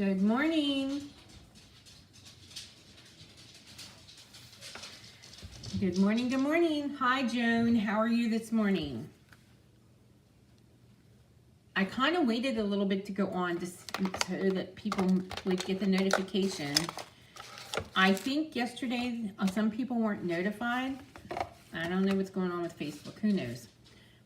Good morning. Good morning, good morning. Hi, Joan. How are you this morning? I kind of waited a little bit to go on just so that people would get the notification. I think yesterday some people weren't notified. I don't know what's going on with Facebook. Who knows?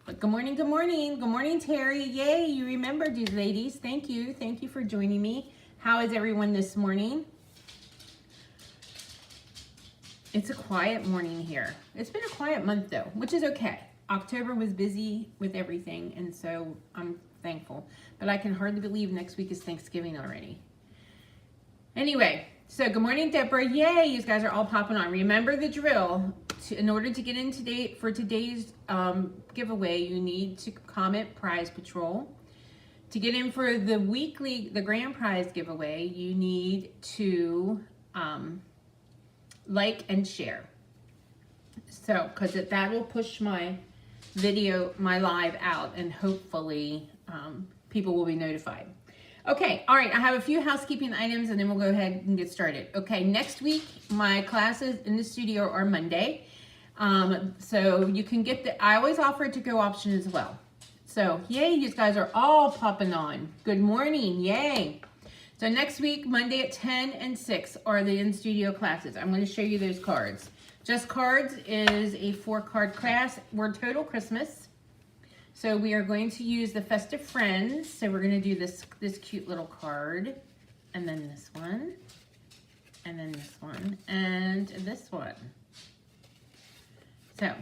But good morning, good morning. Good morning, Terry. Yay, you remembered you ladies. Thank you. Thank you for joining me. How is everyone this morning? It's a quiet morning here. It's been a quiet month though, which is okay. October was busy with everything, and so I'm thankful. But I can hardly believe next week is Thanksgiving already. Anyway, so good morning, Deborah. Yay, you guys are all popping on. Remember the drill. In order to get in today for today's giveaway, you need to comment Prize Patrol. To get in for the grand prize giveaway, you need to like and share. So, because that will push my live out, and hopefully people will be notified. Okay, all right, I have a few housekeeping items and then we'll go ahead and get started. Okay, next week, my classes in the studio are Monday. So you can get I always offer a to-go option as well. So, yay, you guys are all popping on. Good morning, yay. So next week, Monday at 10 and 6 are the in-studio classes. I'm going to show you those cards. Just Cards is a 4-card class. We're total Christmas. So we are going to use the Festive Friends. So we're going to do this cute little card. And then this one. And then this one. And this one. So.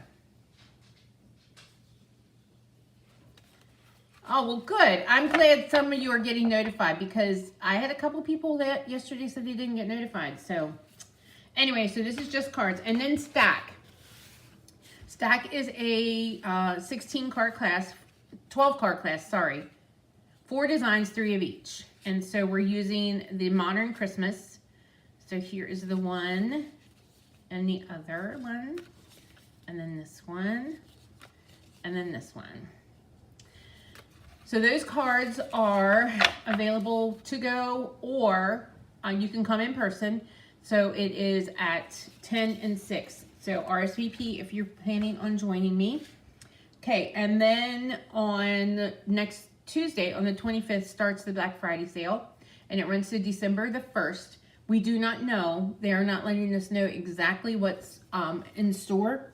Oh, well, good. I'm glad some of you are getting notified because I had a couple people that yesterday said they didn't get notified. So anyway, so this is Just Cards. And then Stack. Stack is a 16-card class, 12-card class, sorry. 4 designs, 3 of each. And so we're using the Modern Christmas. So here is the one and the other one. And then this one. And then this one. So those cards are available to go, or you can come in person. So it is at 10 and 6. So RSVP if you're planning on joining me. Okay, and then on next Tuesday, on the 25th, starts the Black Friday sale, and it runs to December the 1st. We do not know. They are not letting us know exactly what's in store.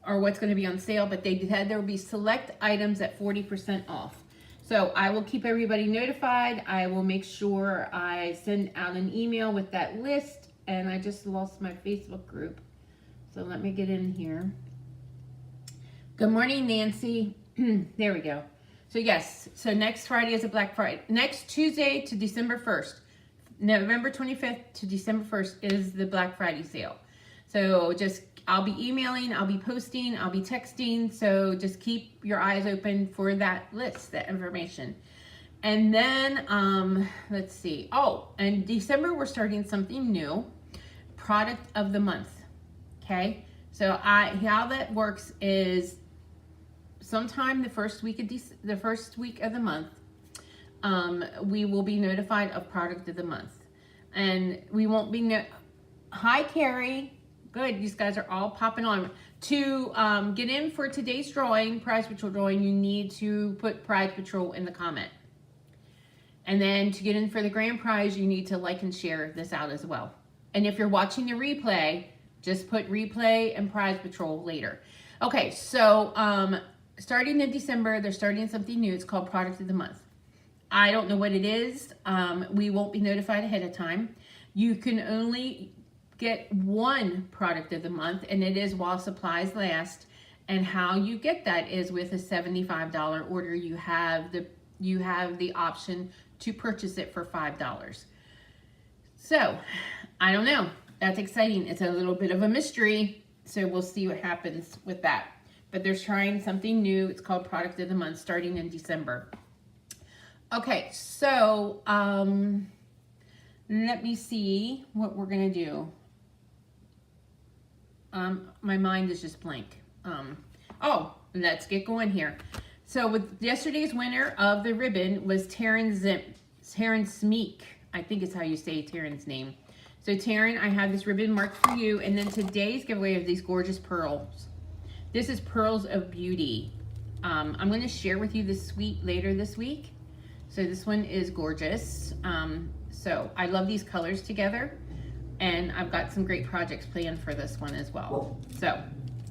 Or what's going to be on sale, but they said there will be select items at 40% off. So I will keep everybody notified. I will make sure I send out an email with that list. And I just lost my Facebook group. So let me get in here. Good morning, Nancy. There we go. So yes, so next Friday is a Black Friday. Next Tuesday to December 1st. November 25th to December 1st is the Black Friday sale. So I'll be emailing, I'll be posting, I'll be texting. So just keep your eyes open for that list, that information. And then, let's see. Oh, and December, we're starting something new. Product of the month. Okay. So how that works is sometime the first week of the month, we will be notified of product of the month. And we won't be, hi, Carrie. Good, these guys are all popping on. To get in for today's drawing, Prize Patrol drawing, you need to put Prize Patrol in the comment. And then to get in for the grand prize, you need to like and share this out as well. And if you're watching the replay, just put replay and Prize Patrol later. Okay, so starting in December, they're starting something new. It's called Product of the Month. I don't know what it is. We won't be notified ahead of time. You can only get one product of the month, and it is while supplies last. And how you get that is with a $75 order. You have the option to purchase it for $5. So I don't know. That's exciting. It's a little bit of a mystery. So we'll see what happens with that. But they're trying something new. It's called Product of the Month starting in December. Okay, so let me see what we're gonna do. My mind is just blank. Oh, let's get going here. So with yesterday's winner of the ribbon was Taryn Taryn Smeek. I think is how you say Taryn's name. So Taryn, I have this ribbon marked for you. And then today's giveaway of these gorgeous pearls. This is Pearls of Beauty. I'm going to share with you this suite later this week. So this one is gorgeous. So I love these colors together. And I've got some great projects planned for this one as well. So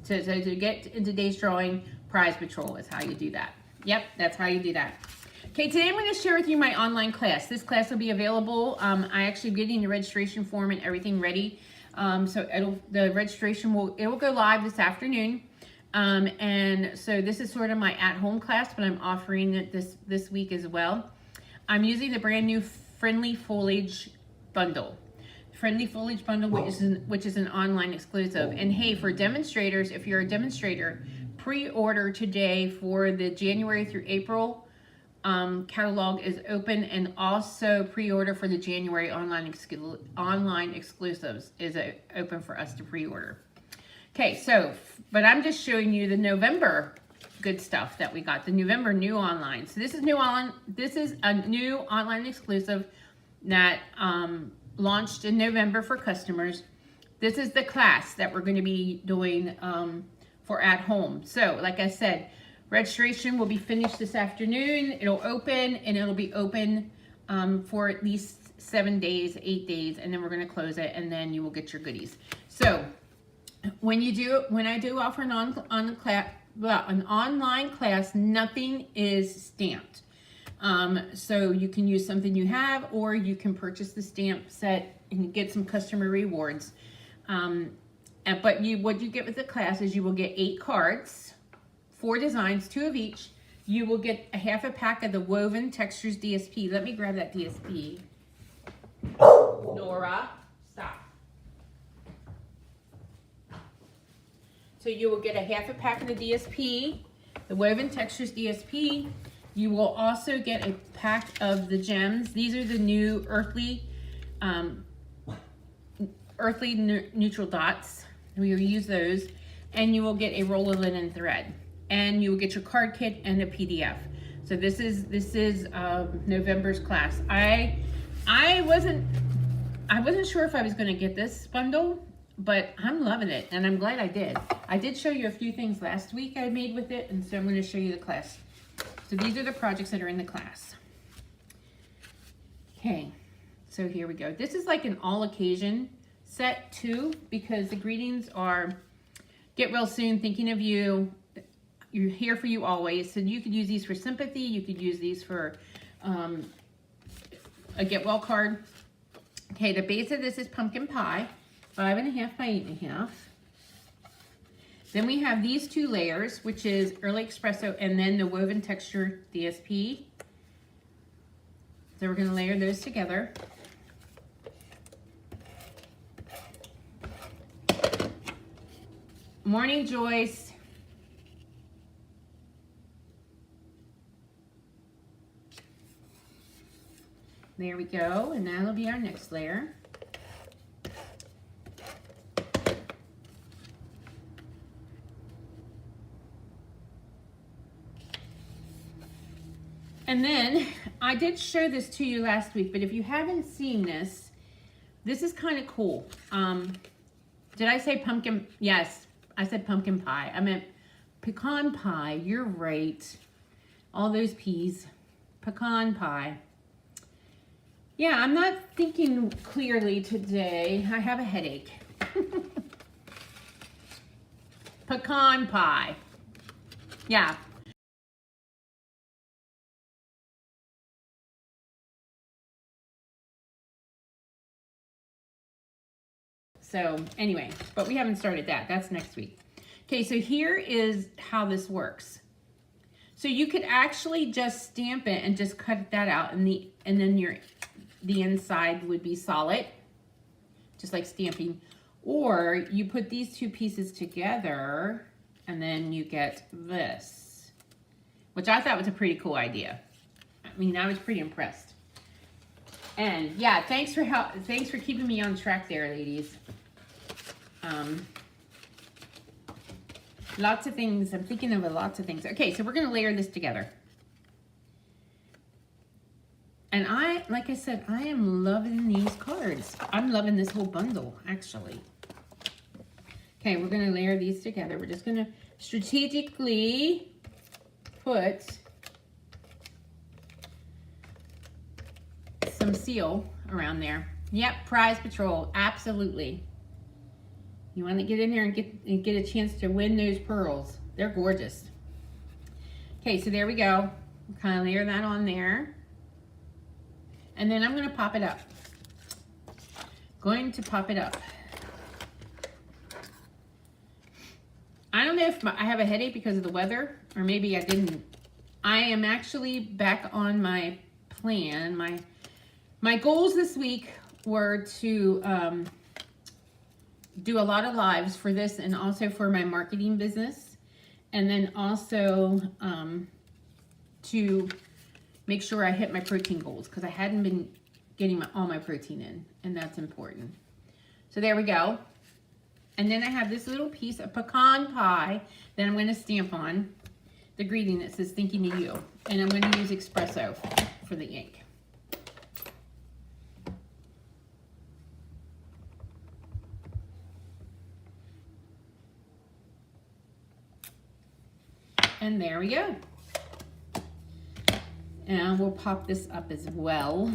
to get in today's drawing, Prize Patrol is how you do that. Yep, that's how you do that. Okay, today I'm going to share with you my online class. This class will be available. I actually getting the registration form and everything ready. So the registration will go live this afternoon. And so this is sort of my at-home class, but I'm offering it this week as well. I'm using the brand new Friendly Foliage bundle. Friendly Foliage bundle, which is an online exclusive. And hey, for demonstrators, if you're a demonstrator, pre-order today for the January through April catalog is open, and also pre-order for the January online exclusives is open for us to pre-order. Okay, so, but I'm just showing you the November good stuff that we got, the November new online. So this is a new online exclusive that launched in November for customers. This is the class that we're going to be doing for at home. So, like I said, registration will be finished this afternoon. It'll open, and it'll be open for at least 7 days, 8 days, and then we're going to close it, and then you will get your goodies. So when I do offer an online class, nothing is stamped. So you can use something you have, or you can purchase the stamp set and get some customer rewards. But what you get with the class is you will get 8 cards, 4 designs, 2 of each. You will get a half a pack of the Woven Textures DSP. Let me grab that DSP. Nora, stop. So you will get a half a pack of the DSP, the Woven Textures DSP. You will also get a pack of the gems. These are the new earthly neutral dots. We will use those. And you will get a roll of linen thread. And you will get your card kit and a PDF. So this is November's class. I wasn't sure if I was going to get this bundle, but I'm loving it, and I'm glad I did. I did show you a few things last week I made with it, and so I'm going to show you the class. So these are the projects that are in the class. Okay, so here we go. This is like an all occasion set too, because the greetings are get well soon, thinking of you. You're here for you always. So you could use these for sympathy. You could use these for a get well card. Okay, the base of this is pumpkin pie, 5.5 by 8.5. Then we have these 2 layers, which is Early Espresso and then the Woven Texture DSP. So we're going to layer those together. Morning, Joyce. There we go, and that'll be our next layer. And then, I did show this to you last week, but if you haven't seen this, this is kind of cool. Did I say pumpkin? Yes, I said pumpkin pie. I meant pecan pie. You're right. All those peas. Pecan pie. Yeah, I'm not thinking clearly today. I have a headache. Pecan pie. Yeah. So anyway, but we haven't started that. That's next week. Okay, so here is how this works. So you could actually just stamp it and just cut that out, and then the inside would be solid, just like stamping. Or you put these 2 pieces together, and then you get this, which I thought was a pretty cool idea. I mean, I was pretty impressed. And yeah, thanks for keeping me on track there, ladies. Lots of things. I'm thinking of lots of things. Okay, so we're going to layer this together. And like I said, I am loving these cards. I'm loving this whole bundle, actually. Okay, we're going to layer these together. We're just going to strategically put some seal around there. Yep, Prize Patrol, absolutely. You want to get in there and get a chance to win those pearls. They're gorgeous. Okay, so there we go. Kind of layer that on there. And then I'm going to pop it up. Going to pop it up. I don't know if I have a headache because of the weather, or maybe I didn't. I am actually back on my plan. My goals this week were to do a lot of lives for this and also for my marketing business. And then also to make sure I hit my protein goals because I hadn't been getting all my protein in, and that's important. So there we go. And then I have this little piece of pecan pie that I'm going to stamp on the greeting that says thinking of you. And I'm going to use espresso for the ink. And there we go. And we'll pop this up as well.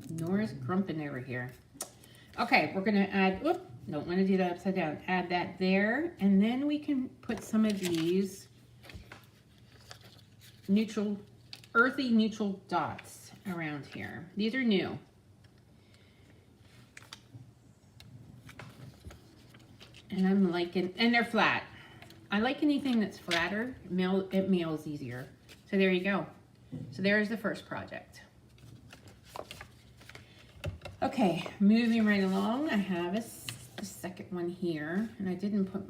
Nora's grumping over here. Okay, we're gonna add, don't want to do that upside down. Add that there, and then we can put some of these earthy neutral dots around here. These are new. And I'm liking, and they're flat. I like anything that's flatter. It mails easier. So there you go. So there's the first project. Okay, moving right along. I have a second one here, and I didn't have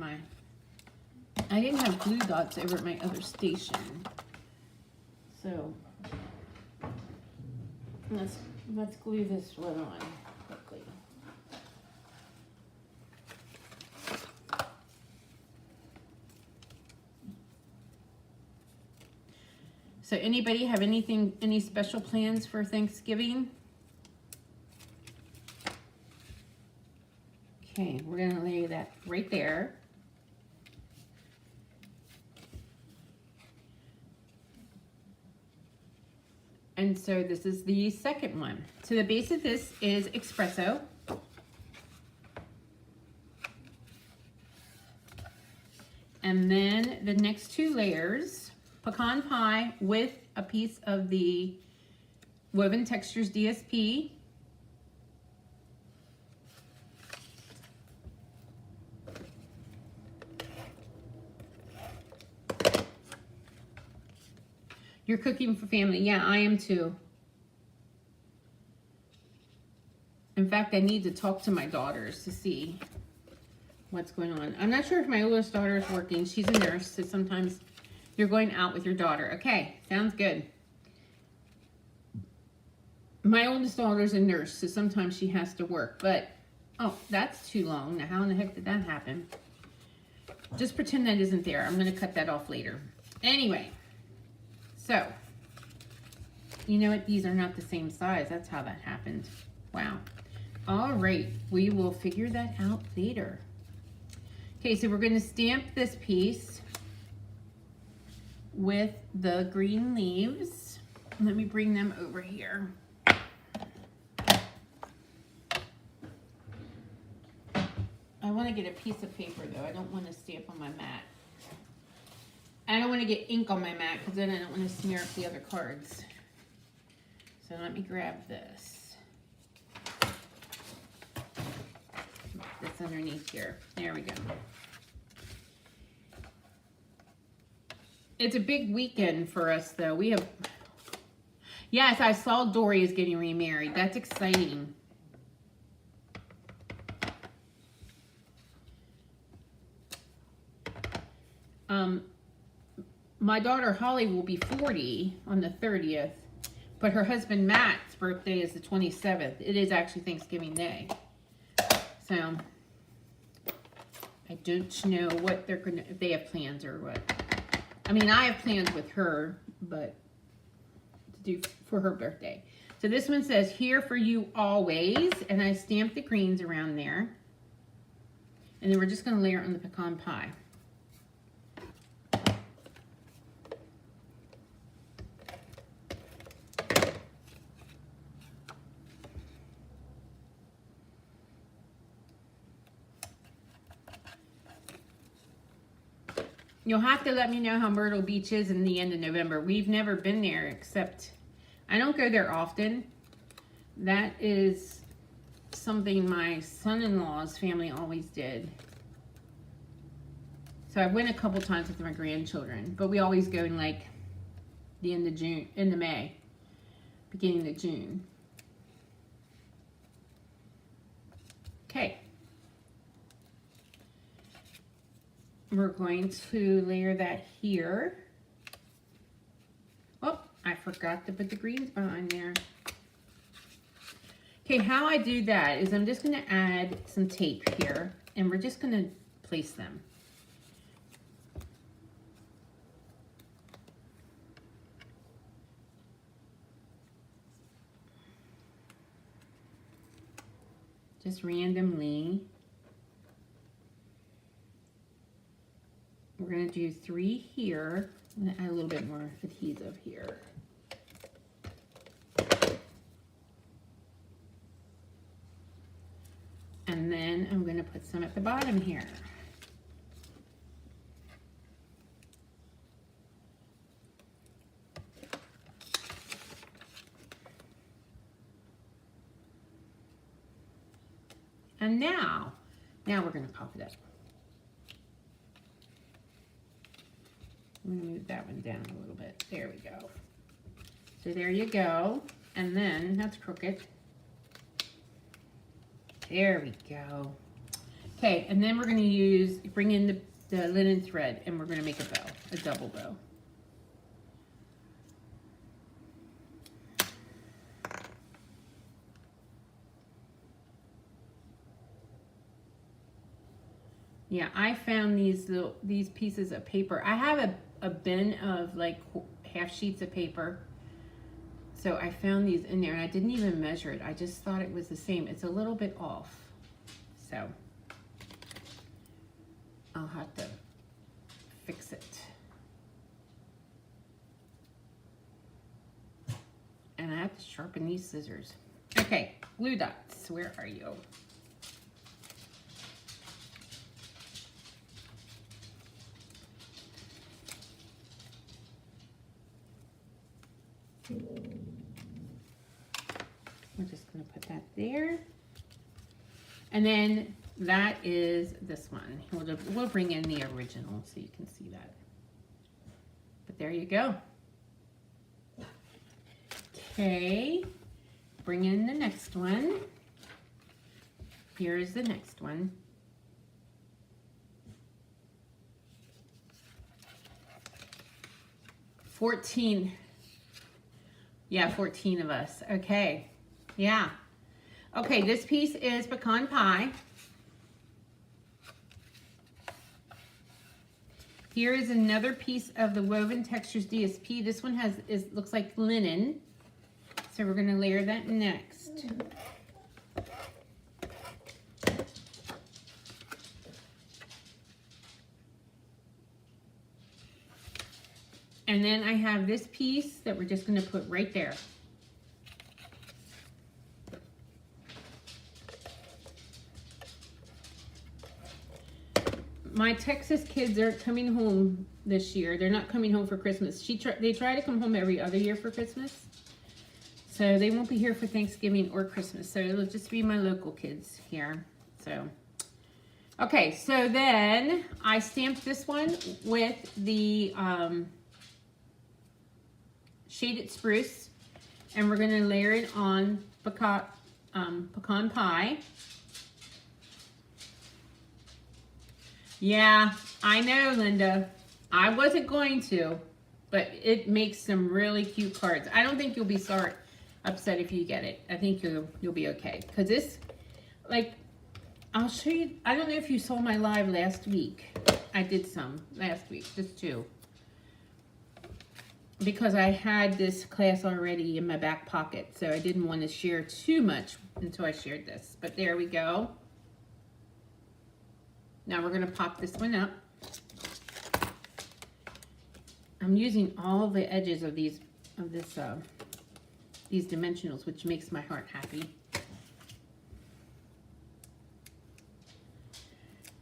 glue dots over at my other station. So let's glue this one on quickly. So anybody have any special plans for Thanksgiving? Okay, we're gonna lay that right there. And so this is the second one. So the base of this is espresso. And then the next two layers, pecan pie with a piece of the Woven Textures DSP. You're cooking for family. Yeah, I am too. In fact, I need to talk to my daughters to see what's going on. I'm not sure if my oldest daughter is working. She's a nurse, so sometimes you're going out with your daughter. Okay, sounds good. My oldest daughter's a nurse, so sometimes she has to work. But, oh, that's too long. Now, how in the heck did that happen? Just pretend that isn't there. I'm going to cut that off later. Anyway. So, you know what? These are not the same size. That's how that happened. Wow. All right. We will figure that out later. Okay, so we're going to stamp this piece with the green leaves. Let me bring them over here. I want to get a piece of paper, though. I don't want to stamp on my mat. I don't want to get ink on my mat because then I don't want to smear up the other cards. So let me grab this. This underneath here. There we go. It's a big weekend for us, though. We have... Yes, I saw Dory is getting remarried. That's exciting. my daughter Holly will be 40 on the 30th, but her husband Matt's birthday is the 27th. It is actually Thanksgiving Day. So I don't know what they're gonna, if they have plans or what. I mean, I have plans with her, but to do for her birthday. So this one says, here for you always, and I stamped the greens around there. And then we're just gonna layer it on the pecan pie. You'll have to let me know how Myrtle Beach is in the end of November. We've never been there, except I don't go there often. That is something my son-in-law's family always did. So I went a couple times with my grandchildren, but we always go in like the end of June, end of May, beginning of June. Okay. We're going to layer that here. Oh, I forgot to put the greens behind there. Okay, how I do that is I'm just going to add some tape here, and we're just going to place them. Just randomly. We're going to do 3 here. I'm going to add a little bit more adhesive here. And then I'm going to put some at the bottom here. And now we're going to pop it up. I'm going to move that one down a little bit. There we go. So there you go. And then, that's crooked. There we go. Okay, and then we're going to bring in the linen thread, and we're going to make a bow, a double bow. Yeah, I found these pieces of paper. I have a bin of like half sheets of paper. So I found these in there and I didn't even measure it. I just thought it was the same. It's a little bit off. So I'll have to fix it. And I have to sharpen these scissors. Okay, glue dots, where are you? We're just going to put that there. And then that is this one. We'll bring in the original so you can see that. But there you go. Okay, bring in the next one. Here is the next one. Yeah, 14 of us. Okay. Yeah. Okay, this piece is pecan pie. Here is another piece of the Woven Textures DSP. This one looks like linen. So we're going to layer that next. And then I have this piece that we're just going to put right there. My Texas kids aren't coming home this year. They're not coming home for Christmas. They try to come home every other year for Christmas. So they won't be here for Thanksgiving or Christmas. So it'll just be my local kids here. So, okay, so then I stamped this one with the Shaded Spruce. And we're going to layer it on pecan pie. Yeah, I know, Linda. I wasn't going to. But it makes some really cute cards. I don't think you'll be upset if you get it. I think you'll be okay. Because this, like, I'll show you. I don't know if you saw my live last week. I did some last week, just 2. Because I had this class already in my back pocket. So I didn't want to share too much until I shared this. But there we go. Now we're going to pop this one up. I'm using all the edges of these dimensionals, which makes my heart happy.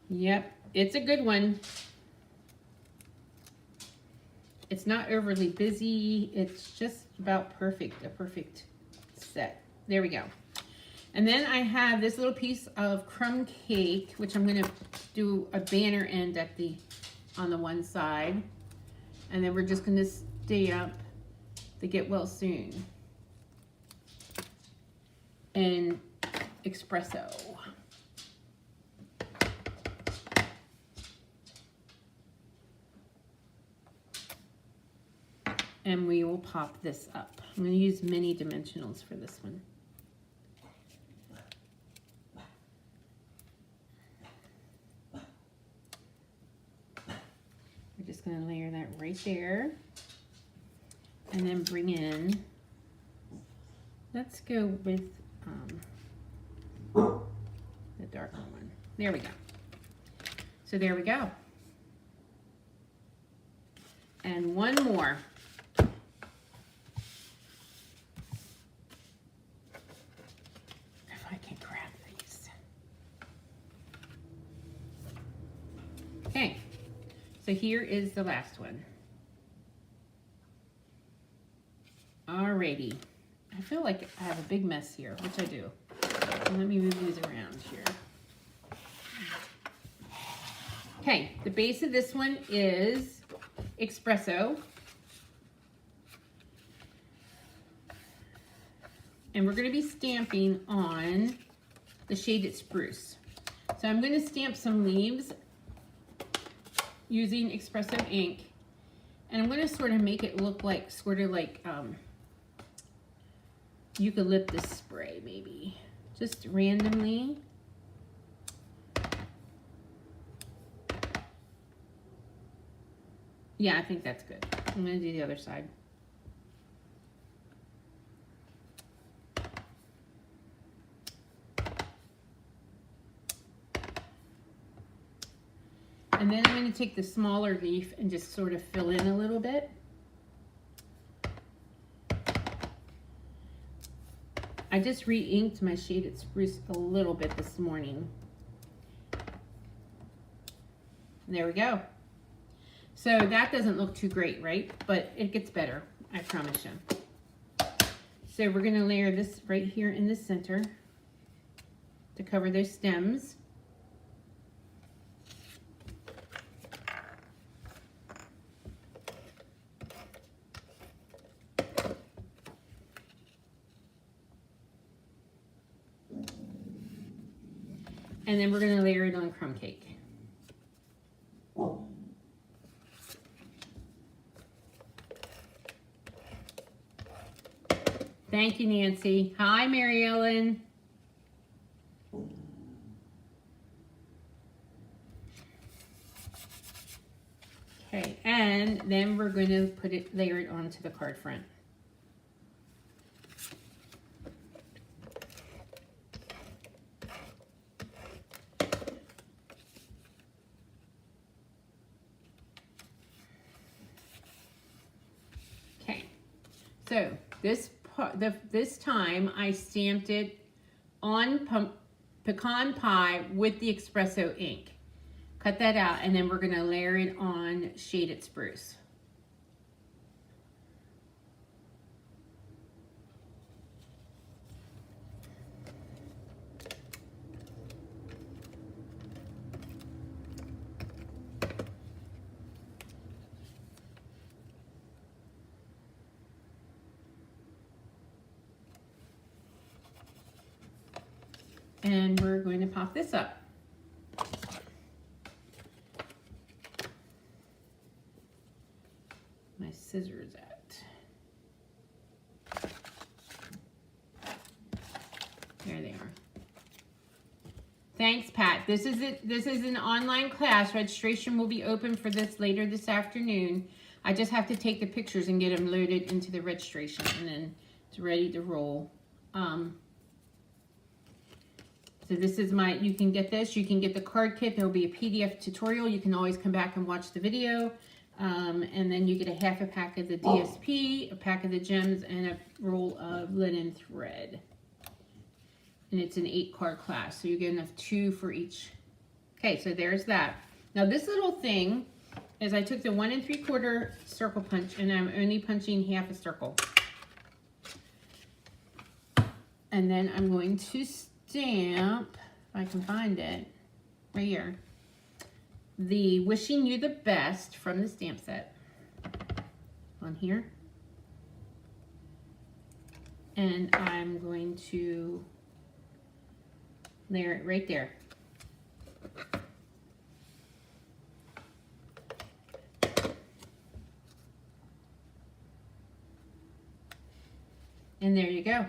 Yep, it's a good one. It's not overly busy. It's just about perfect, a perfect set. There we go. And then I have this little piece of crumb cake, which I'm going to do a banner end on the one side. And then we're just going to stamp the Get Well Soon and espresso. And we will pop this up. I'm going to use mini dimensionals for this one. We're just going to layer that right there. And then bring in, let's go with the darker one. There we go. So there we go. And one more. If I can grab these. Okay, so here is the last one. Alrighty. I feel like I have a big mess here, which I do. So let me move these around here. Okay, the base of this one is espresso. And we're going to be stamping on the Shaded Spruce. So I'm going to stamp some leaves using espresso ink. And I'm going to sort of make it look like, sort of like eucalyptus spray, maybe. Just randomly. Yeah, I think that's good. I'm going to do the other side. And then I'm going to take the smaller leaf and just sort of fill in a little bit. I just re-inked my Shaded Spruce a little bit this morning. There we go. So that doesn't look too great, right? But it gets better, I promise you. So we're going to layer this right here in the center to cover those stems. And then we're going to layer it on crumb cake. Thank you, Nancy. Hi, Mary Ellen. Okay, and then we're going to layer it onto the card front. Okay, so this time I stamped it on pecan pie with the espresso ink. Cut that out, and then we're going to layer it on Shaded Spruce. And we're going to pop this up. My scissors at? There they are. Thanks, Pat. This is it. This is an online class. Registration will be open for this later this afternoon. I just have to take the pictures and get them loaded into the registration, and then it's ready to roll. So this is my, you can get this. You can get the card kit. There will be a PDF tutorial. You can always come back and watch the video. And then you get a half a pack of the DSP, a pack of the gems, and a roll of linen thread. And it's an 8-card class, so you get enough 2 for each. Okay, so there's that. Now this little thing is I took the 1 3/4 circle punch, and I'm only punching half a circle. And then I'm going to stamp, if I can find it, right here, the Wishing You the Best from the stamp set on here. And I'm going to layer it right there. And there you go.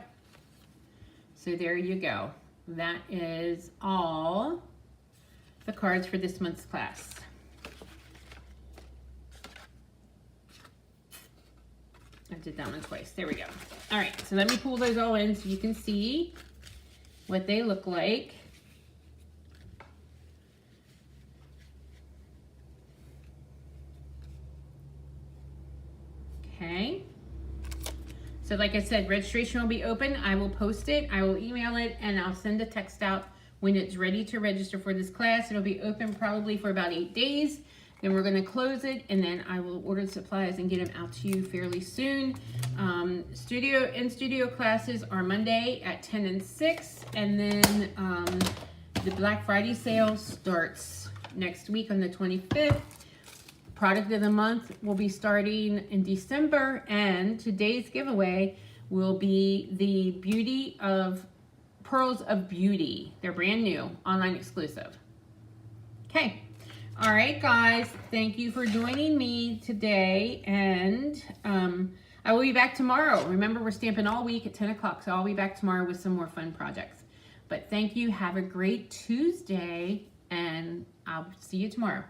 So there you go. That is all the cards for this month's class. I did that one twice. There we go. All right, so let me pull those all in so you can see what they look like. Okay. So like I said, registration will be open. I will post it, I will email it, and I'll send a text out when it's ready to register for this class. It'll be open probably for about 8 days. Then we're gonna close it, and then I will order the supplies and get them out to you fairly soon. In-studio classes are Monday at 10 and 6, and then the Black Friday sale starts next week on the 25th. Product of the month will be starting in December, and today's giveaway will be the Beauty of Pearls of Beauty. They're brand new, online exclusive. Okay, all right, guys. Thank you for joining me today, and I will be back tomorrow. Remember, we're stamping all week at 10 o'clock, so I'll be back tomorrow with some more fun projects. But thank you. Have a great Tuesday, and I'll see you tomorrow.